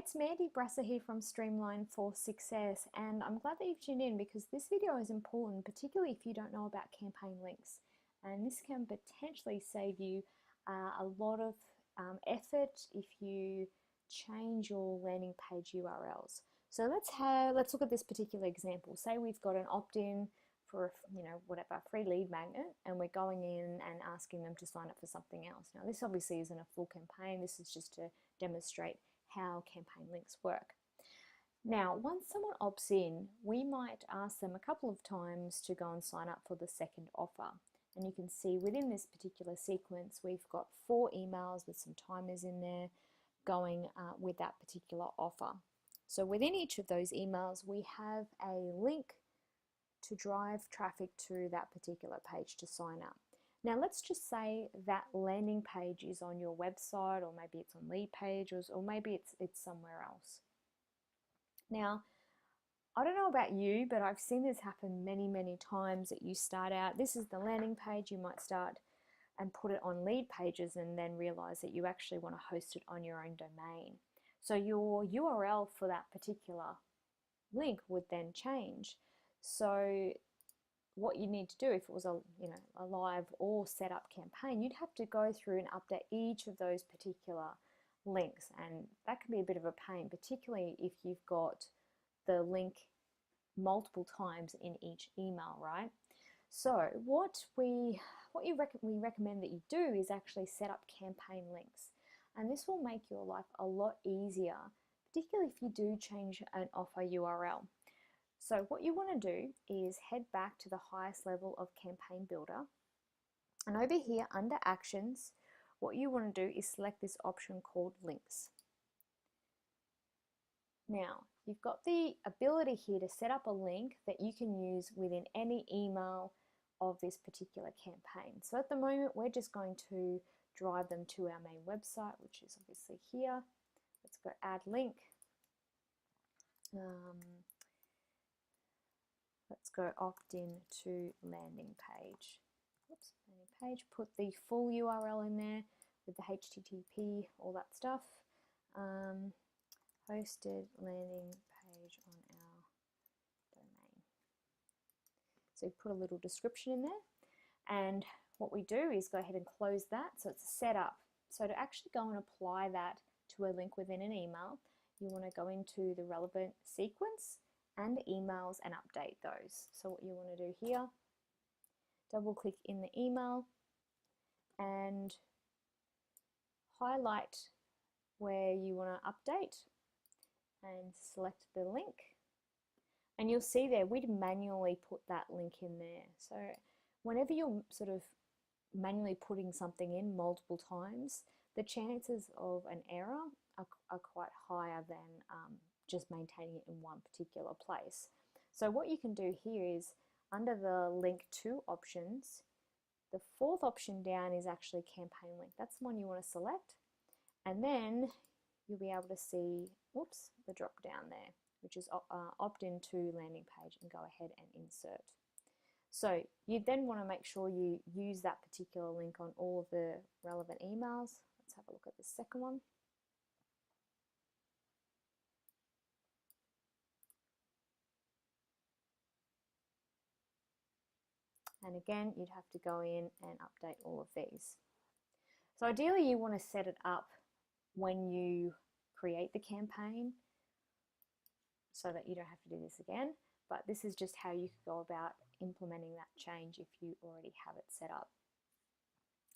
it's Mandy Brasser here from Streamline for Success, and I'm glad that you've tuned in because this video is important, particularly if you don't know about campaign links. And this can potentially save you a lot of effort if you change your landing page URLs. So let's look at this particular example. Say we've got an opt-in for whatever free lead magnet, and we're going in and asking them to sign up for something else. Now this obviously isn't a full campaign. This is just to demonstrate how campaign links work. Now, once someone opts in, we might ask them a couple of times to go and sign up for the second offer. And you can see within this particular sequence, we've got 4 emails with some timers in there going with that particular offer. So within each of those emails, we have a link to drive traffic to that particular page to sign up. Now let's just say that landing page is on your website, or maybe it's on lead pages, or maybe it's somewhere else. Now, I don't know about you, but I've seen this happen many times that you start out, this is the landing page, you might start and put it on lead pages and then realize that you actually want to host it on your own domain. So your URL for that particular link would then change. So what you need to do if it was a live or set up campaign, you'd have to go through and update each of those particular links, and that can be a bit of a pain, particularly if you've got the link multiple times in each email, right? So what we recommend that you do is actually set up campaign links, and this will make your life a lot easier, particularly if you do change an offer URL. So what you want to do is head back to the highest level of Campaign Builder, and over here under Actions, what you want to do is select this option called Links. Now, you've got the ability here to set up a link that you can use within any email of this particular campaign. So at the moment, we're just going to drive them to our main website, which is obviously here. Let's go Add Link. Let's go opt-in to landing page. Oops, landing page. Put the full URL in there with the HTTP, all that stuff. Hosted landing page on our domain. So you put a little description in there, and what we do is go ahead and close that. So it's set up. So to actually go and apply that to a link within an email, you want to go into the relevant sequence and emails and update those. So what you want to do here, double click in the email and highlight where you want to update and select the link, and you'll see there we'd manually put that link in there. So whenever you're sort of manually putting something in multiple times, the chances of an error are quite higher than just maintaining it in one particular place. So what you can do here is under the link to options, the 4th option down is actually campaign link. That's the one you want to select, and then you'll be able to see the drop down there, which is opt-in to landing page, and go ahead and insert. So you then want to make sure you use that particular link on all of the relevant emails. Let's have a look at the second one. And again, you'd have to go in and update all of these. So ideally you want to set it up when you create the campaign so that you don't have to do this again, but this is just how you could go about implementing that change if you already have it set up.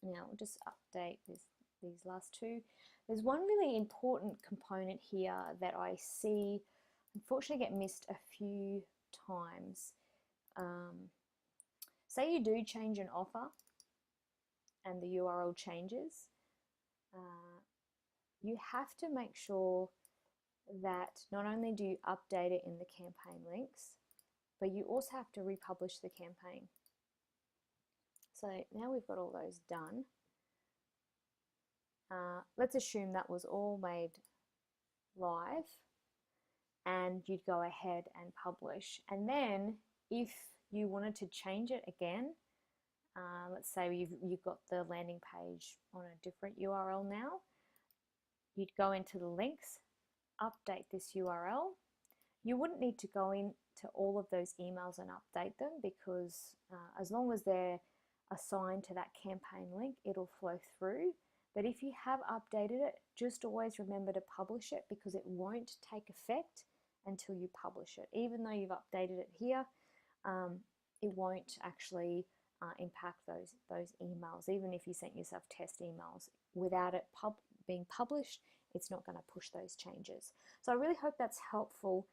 Now we'll just update these last 2. There's one really important component here that I see unfortunately get missed a few times. Say you do change an offer and the URL changes, you have to make sure that not only do you update it in the campaign links, but you also have to republish the campaign. So now we've got all those done. Let's assume that was all made live, and you'd go ahead and publish. And then if you wanted to change it again, let's say you've got the landing page on a different URL now, you'd go into the links update this URL. You wouldn't need to go into all of those emails and update them because as long as they're assigned to that campaign link, it'll flow through. But if you have updated it, just always remember to publish it because it won't take effect until you publish it. Even though you've updated it here, it won't actually impact those emails. Even if you sent yourself test emails, without it being published, it's not going to push those changes. So I really hope that's helpful.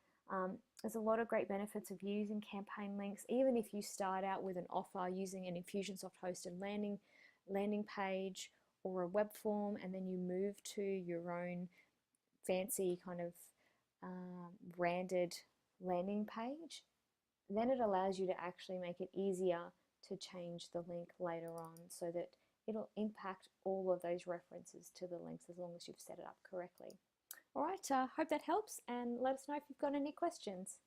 There's a lot of great benefits of using campaign links. Even if you start out with an offer using an Infusionsoft hosted landing page or a web form, and then you move to your own fancy kind of branded landing page, then it allows you to actually make it easier to change the link later on so that it'll impact all of those references to the links as long as you've set it up correctly. All right, hope that helps, and let us know if you've got any questions.